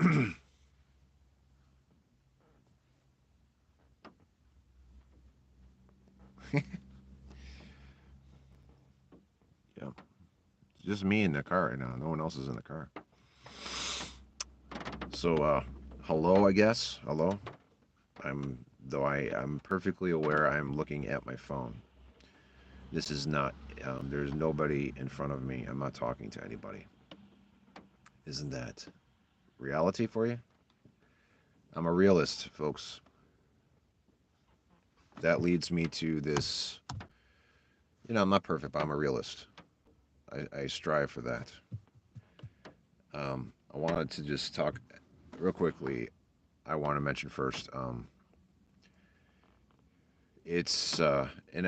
Yeah, it's just me in the car right now. No one else is in the car. So, hello, I guess. Hello. I'm perfectly aware I'm looking at my phone. This is not, there's nobody in front of me. I'm not talking to anybody. Isn't that reality for you? I'm a realist, folks. That leads me to this, I'm not perfect, but I'm a realist. I strive for that. I wanted to just talk real quickly. I want to mention first, and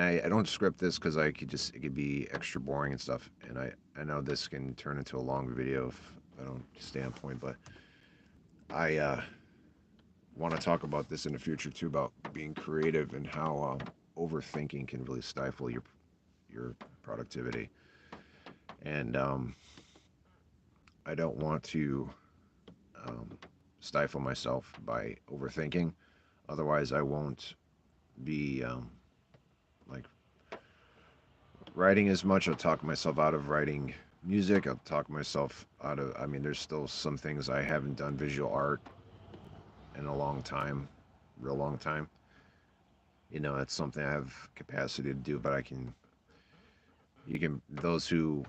I don't script this because it could be extra boring and stuff. And I know this can turn into a long video if I don't stay on point, but I want to talk about this in the future too about being creative and how overthinking can really stifle your productivity. And I don't want to um, stifle myself by overthinking. Otherwise, I won't be like writing as much. I'll talk myself out of writing music. I'll talk myself out of. I mean, there's still some things I haven't done visual art in a long time, real long time. It's something I have capacity to do, but you can, those who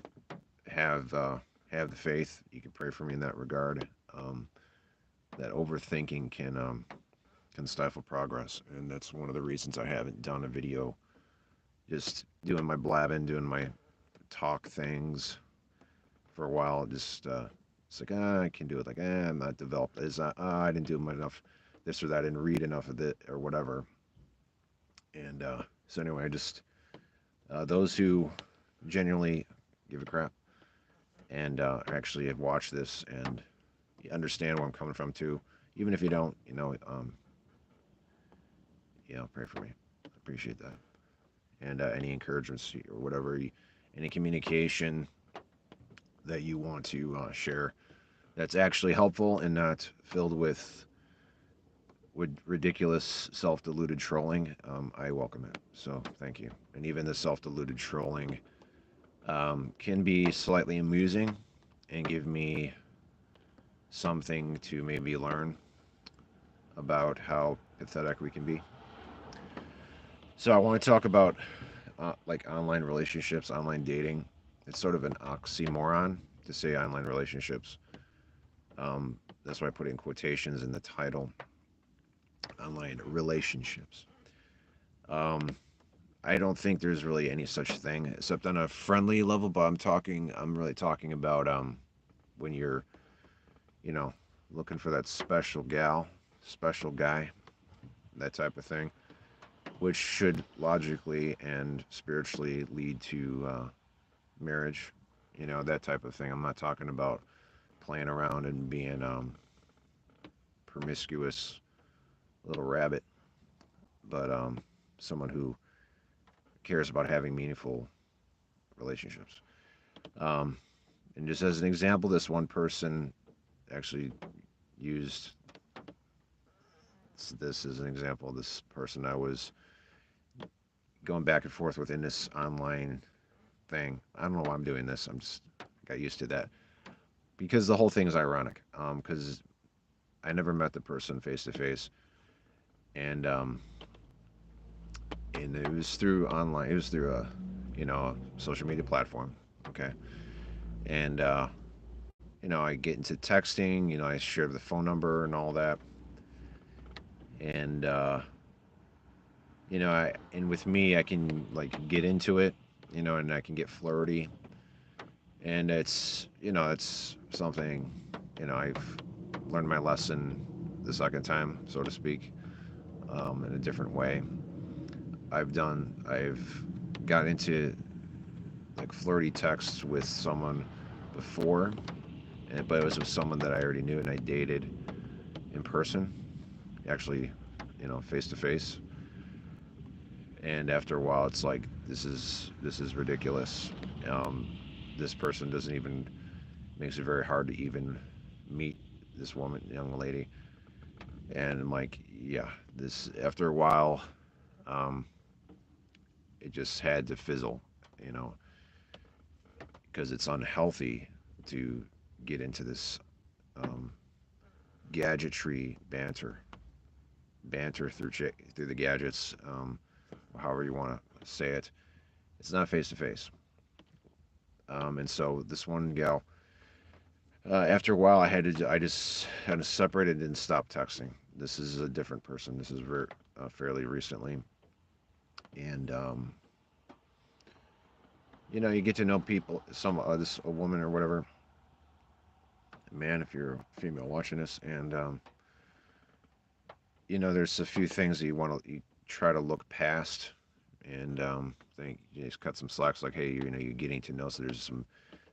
have the faith, you can pray for me in that regard. That overthinking can stifle progress, and that's one of the reasons I haven't done a video. Just doing my blabbing, doing my talk things for a while. Just it's like I can do it. Like I'm not developed. Is I didn't do enough this or that. I didn't read enough of it or whatever. And so anyway, I just those who genuinely give a crap and actually have watched this and understand where I'm coming from too. Even if you don't, pray for me. I appreciate that. And any encouragements or whatever, any communication that you want to share that's actually helpful and not filled with ridiculous self-deluded trolling, I welcome it. So thank you. And even the self-deluded trolling can be slightly amusing and give me something to maybe learn about how pathetic we can be. So I want to talk about like online relationships, online dating. It's sort of an oxymoron to say online relationships. That's why I put in quotations in the title, online relationships. Um, I don't think there's really any such thing except on a friendly level, but I'm really talking about when you're, you know, looking for that special gal, special guy, that type of thing, which should logically and spiritually lead to marriage, that type of thing. I'm not talking about playing around and being promiscuous little rabbit, but someone who cares about having meaningful relationships. Um, and just as an example, this one person actually used this as an example. This person I was going back and forth with in this online thing. I don't know why I'm doing this. I'm just got used to that because the whole thing is ironic. Because I never met the person face to face, and and it was through online. It was through a social media platform. Okay, and I get into texting. I share the phone number and all that, and and with me, I can like get into it, and I can get flirty, and it's something, I've learned my lesson the second time, so to speak, in a different way. I've got into like flirty texts with someone before, but it was with someone that I already knew and I dated in person, actually, face to face. And after a while, it's like this is ridiculous. Um, this person doesn't even makes it very hard to even meet. this woman, young lady, and I'm like, yeah, this after a while, um, it just had to fizzle, you know, because it's unhealthy to get into this um, gadgetry banter through the gadgets, however you want to say it. It's not face to face. And so this one gal, after a while, I just kind of separated and stopped texting. This is a different person. This is fairly recently, and you know, you get to know people, some this a woman or whatever, man, if you're a female watching this, and you know, there's a few things that you try to look past, and think you just cut some slacks, like, hey, you know, you're getting to know, so there's some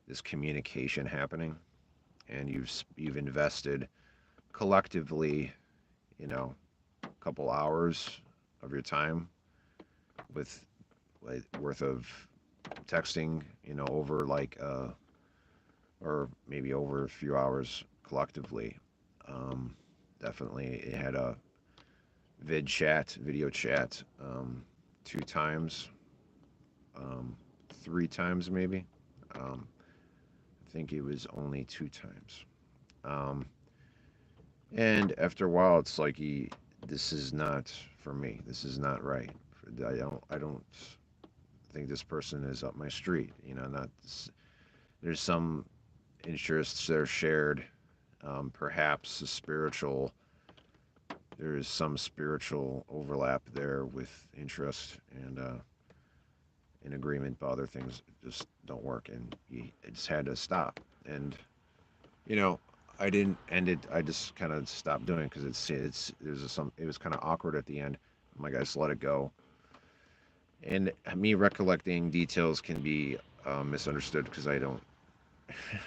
this communication happening, and you've invested collectively, you know, a couple hours of your time with like worth of texting, you know, over like or maybe over a few hours collectively. Um, Definitely, it had a video chat, 2 times, um, 3 times maybe. Um, I think it was only 2 times. Um, and after a while, it's like this is not for me. This is not right. I don't think this person is up my street. You know, not. There's some interests that are shared. Perhaps a spiritual. There is some spiritual overlap there with interest and in agreement, but other things just don't work, and it just had to stop. And you know, I didn't end it. I just kind of stopped doing it because it was kind of awkward at the end. I'm like, I just let it go. And me recollecting details can be misunderstood because I don't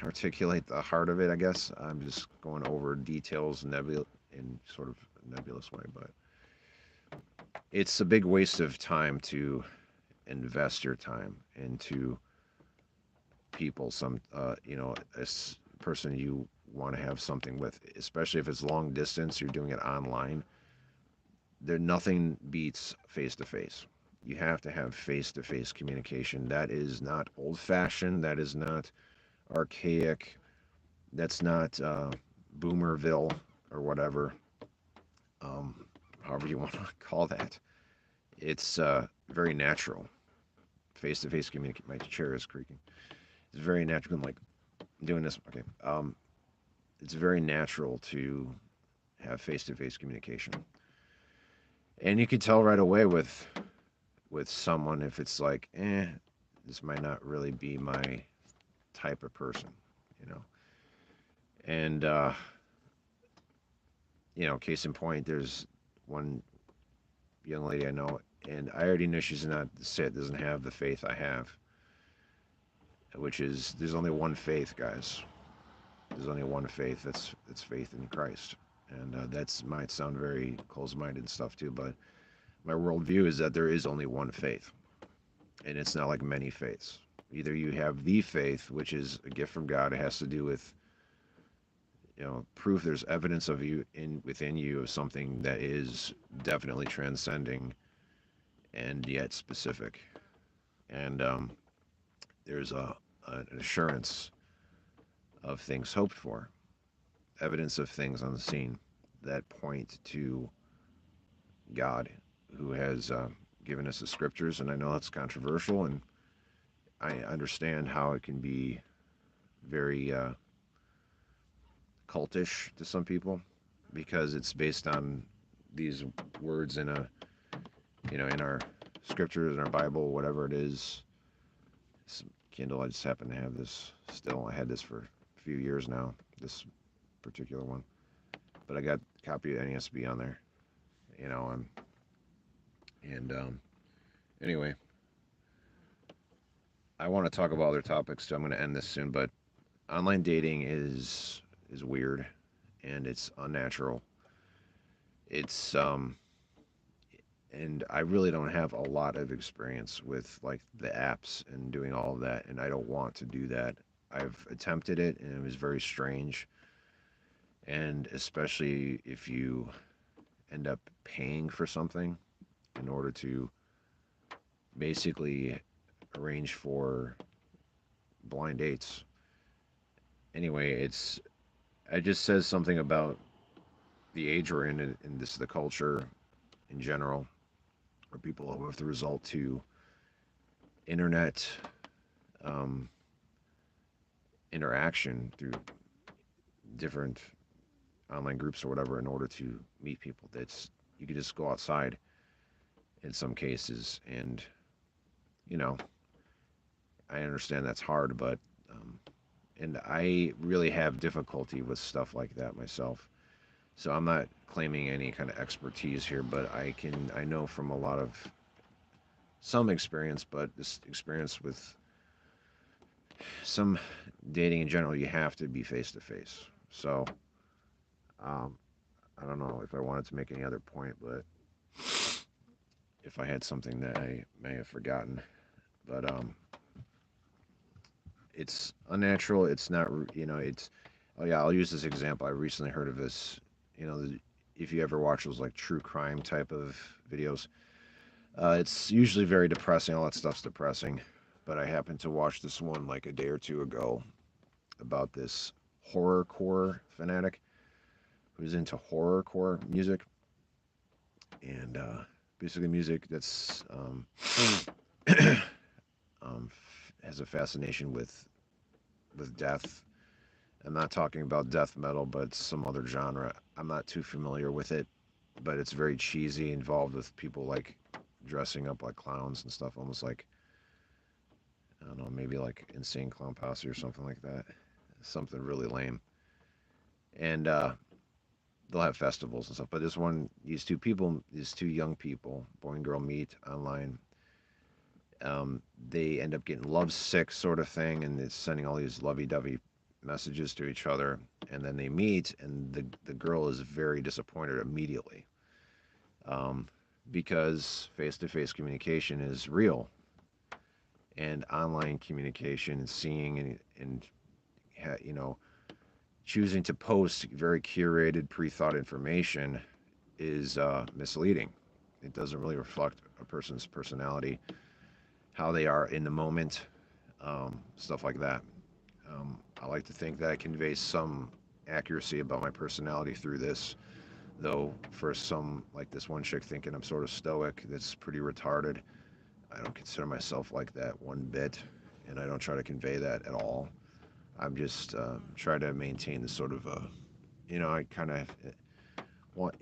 articulate the heart of it. I guess I'm just going over details in sort of a nebulous way, but it's a big waste of time to invest your time into people. You know, person you want to have something with, especially if it's long distance, you're doing it online. There, nothing beats face to face. You have to have face to face communication. That is not old fashioned. That is not archaic. That's not boomerville or whatever, um, however you want to call that. It's very natural. Face to face communication. My chair is creaking. It's very natural. I'm like doing this. Okay. It's very natural to have face to face communication, and you can tell right away with someone if it's like, this might not really be my type of person, you know. And you know, case in point, there's one young lady I know, and I already know she's not doesn't have the faith I have, which is there's only one faith, guys. There's only one faith. That's faith in Christ, and that's might sound very close-minded and stuff too, but my worldview is that there is only one faith, and it's not like many faiths. Either you have the faith, which is a gift from God. It has to do with, you know, proof there's evidence of you within you of something that is definitely transcending and yet specific. And there's an assurance of things hoped for, evidence of things unseen that point to God, who has given us the scriptures. And I know that's controversial, and I understand how it can be very cultish to some people because it's based on these words in a, you know, in our scriptures, in our Bible, whatever it is. This Kindle, I just happen to have this still. I had this for a few years now, this particular one, but I got a copy of NASB on there, you know. And anyway, I want to talk about other topics, so I'm going to end this soon. But online dating is weird, and it's unnatural. It's and I really don't have a lot of experience with like the apps and doing all of that, and I don't want to do that. I've attempted it, and it was very strange. And especially if you end up paying for something in order to basically arrange for blind dates. Anyway, it just says something about the age we're in and this the culture in general, where people have to resort to internet um, interaction through different online groups or whatever in order to meet people. That's you could just go outside in some cases, and you know, I understand that's hard, but um, and I really have difficulty with stuff like that myself. So I'm not claiming any kind of expertise here, but I know from a lot of some experience, but this experience with some dating in general, you have to be face to face. So um, I don't know if I wanted to make any other point, but if I had something that I may have forgotten, but it's unnatural. It's not, it's, oh yeah, I'll use this example. I recently heard of this, if you ever watch those like true crime type of videos, it's usually very depressing. All that stuff's depressing. But I happened to watch this one like a day or two ago about this horrorcore fanatic who's into horrorcore music and basically music that's has a fascination with death. I'm not talking about death metal, but some other genre. I'm not too familiar with it, but it's very cheesy, involved with people like dressing up like clowns and stuff, almost like I don't know, maybe like Insane Clown Posse or something like that. Something really lame. And they'll have festivals and stuff. But this one, these two young people, boy and girl, meet online. They end up getting love sick, sort of thing, and it's sending all these lovey-dovey messages to each other. And then they meet, and the girl is very disappointed immediately, um, because face-to-face communication is real, and online communication and seeing and choosing to post very curated, pre-thought information is misleading. It doesn't really reflect a person's personality, how they are in the moment, stuff like that. I like to think that I convey some accuracy about my personality through this, though for some, like this one chick thinking I'm sort of stoic, that's pretty retarded. I don't consider myself like that one bit, and I don't try to convey that at all. I'm just try to maintain the sort of, I kind of want,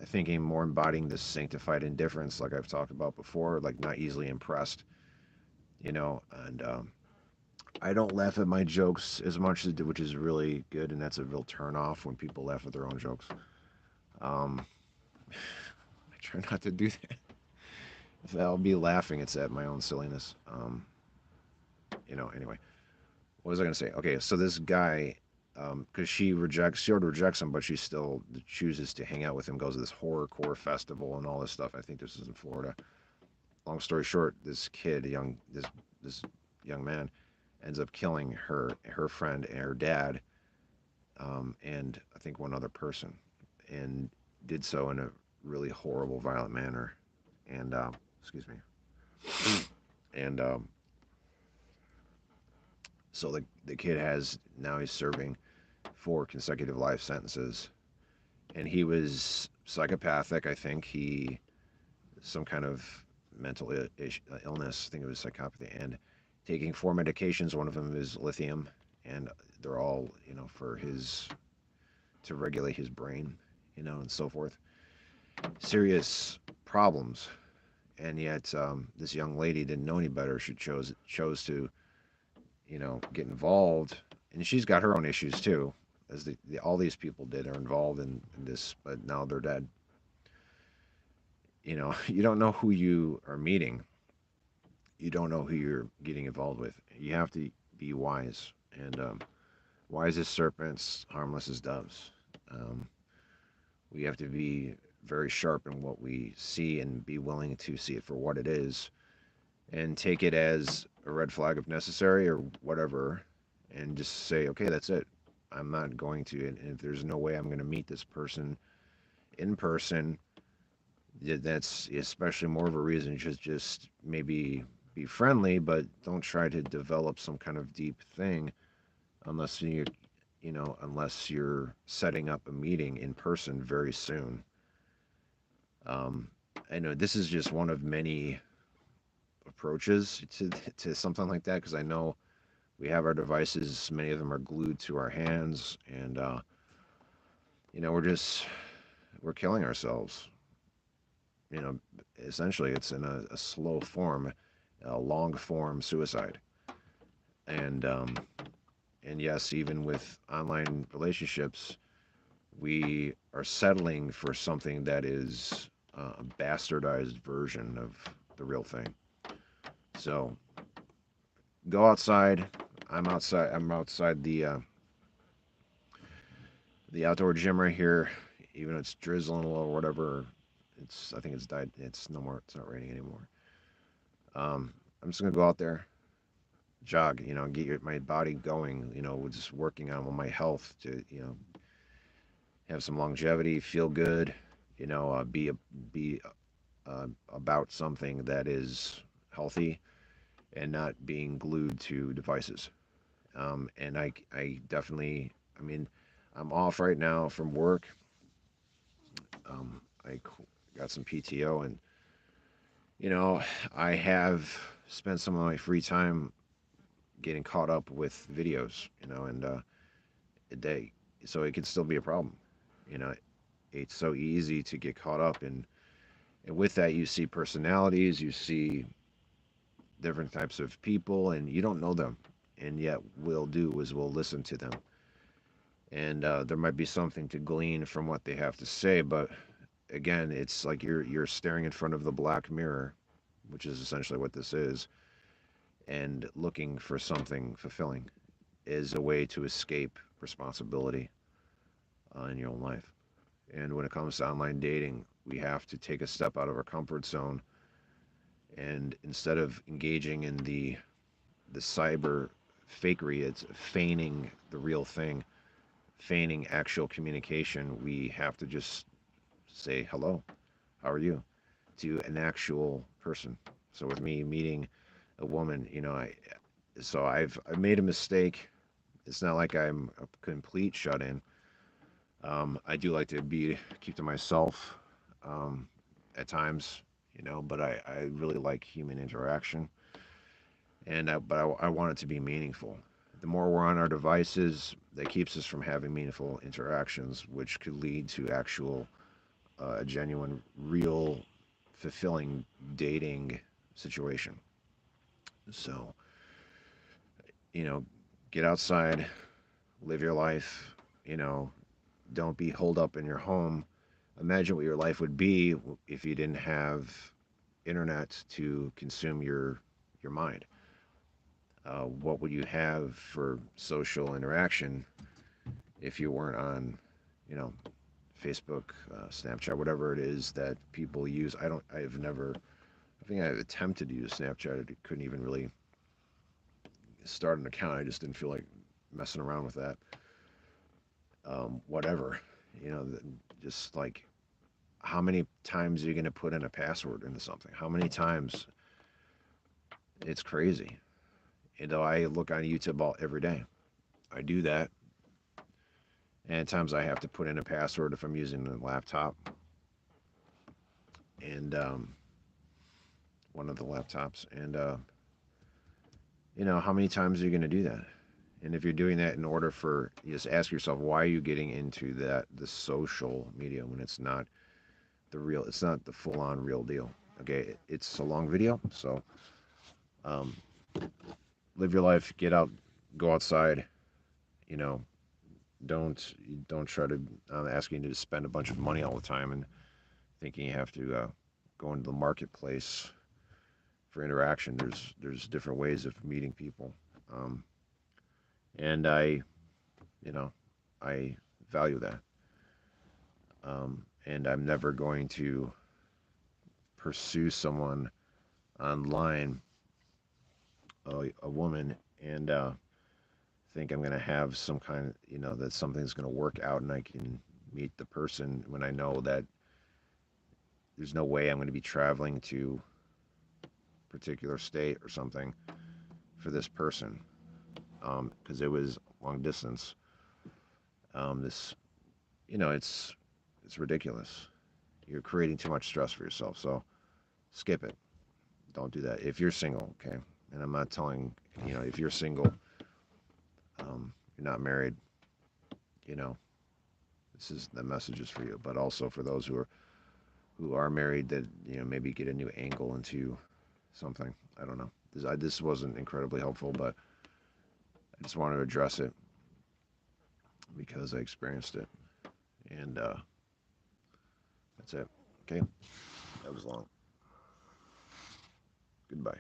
thinking more embodying this sanctified indifference, like I've talked about before, like not easily impressed, and I don't laugh at my jokes as much as which is really good, and that's a real turn off when people laugh at their own jokes. Um, I try not to do that. If I'll be laughing, it's at my own silliness. Anyway, what was I gonna say? Okay, so this guy, because she already rejects him, but she still chooses to hang out with him. Goes to this horrorcore festival and all this stuff. I think this is in Florida. Long story short, this kid, this young man, ends up killing her friend, and her dad, and I think one other person, and did so in a really horrible, violent manner. And excuse me. And so the kid has now he's serving 4 consecutive life sentences, and he was psychopathic. I think he some kind of mental illness. I think it was psychopathy, and taking 4 medications. One of them is lithium, and they're all for his to regulate his brain, and so forth. Serious problems, and yet this young lady didn't know any better. She chose to get involved, and she's got her own issues too, as all these people did are involved in this, but now they're dead. You don't know who you are meeting. You don't know who you're getting involved with. You have to be wise, and wise as serpents, harmless as doves. Um, we have to be very sharp in what we see and be willing to see it for what it is and take it as a red flag if necessary or whatever, and just say, okay, that's it. I'm not going to, and if there's no way I'm going to meet this person in person, that's especially more of a reason to just maybe be friendly, but don't try to develop some kind of deep thing unless unless you're setting up a meeting in person very soon. Um, I know this is just one of many approaches to something like that, because I know we have our devices, many of them are glued to our hands, and we're killing ourselves. Essentially it's in a slow form, a long form suicide. And um, and yes, even with online relationships, we are settling for something that is a bastardized version of the real thing. So go outside. I'm outside the outdoor gym right here. Even though it's drizzling a little or whatever, I think it's died. It's no more. It's not raining anymore. I'm just gonna go out there, jog. Get my body going. Just working on my health to have some longevity, feel good. Be about something that is healthy and not being glued to devices. And I definitely, I mean, I'm off right now from work. I got some PTO, and you know, I have spent some of my free time getting caught up with videos. And they, so it can still be a problem. You know, it's so easy to get caught up in, and with that, you see personalities, you see different types of people, and you don't know them, and yet we'll do is we'll listen to them, and there might be something to glean from what they have to say, but again, it's like you're staring in front of the black mirror, which is essentially what this is, and looking for something fulfilling is a way to escape responsibility in your own life. And when it comes to online dating, we have to take a step out of our comfort zone, and instead of engaging in the cyber fakery, it's feigning the real thing, feigning actual communication. We have to just say hello, how are you, to an actual person. So with me meeting a woman, I've made a mistake. It's not like I'm a complete shut in. I do like to keep to myself at times, but I really like human interaction, and I want it to be meaningful. The more we're on our devices, that keeps us from having meaningful interactions, which could lead to actual, genuine, real, fulfilling dating situation. So, you know, get outside, live your life. You know, don't be holed up in your home. Imagine what your life would be if you didn't have internet to consume your mind. What would you have for social interaction if you weren't on, you know, Facebook, Snapchat, whatever it is that people use? I've never, I think I've attempted to use Snapchat. I couldn't even really start an account. I just didn't feel like messing around with that. Whatever, you know, just like, how many times are you going to put in a password into something? How many times? It's crazy. I look on YouTube every day. I do that. And at times I have to put in a password if I'm using a laptop, and one of the laptops. And, how many times are you going to do that? And if you're doing that in order for, you just ask yourself, why are you getting into the social media when it's not the full on real deal. Okay. It's a long video. So, um, live your life, get out, go outside, you know, don't try to, asking you to spend a bunch of money all the time and thinking you have to go into the marketplace for interaction. There's different ways of meeting people, um, and you know I value that, and I'm never going to pursue someone online, a woman, and think I'm going to have some kind of, that something's going to work out and I can meet the person when I know that there's no way I'm going to be traveling to a particular state or something for this person. Because it was long distance. This, it's ridiculous. You're creating too much stress for yourself. So skip it. Don't do that. If you're single, okay? And I'm not telling, if you're single, you're not married, you know, this is the messages for you. But also for those who are married that, maybe get a new angle into something. I don't know. This wasn't incredibly helpful, but I just wanted to address it because I experienced it. And that's it. Okay? That was long. Goodbye.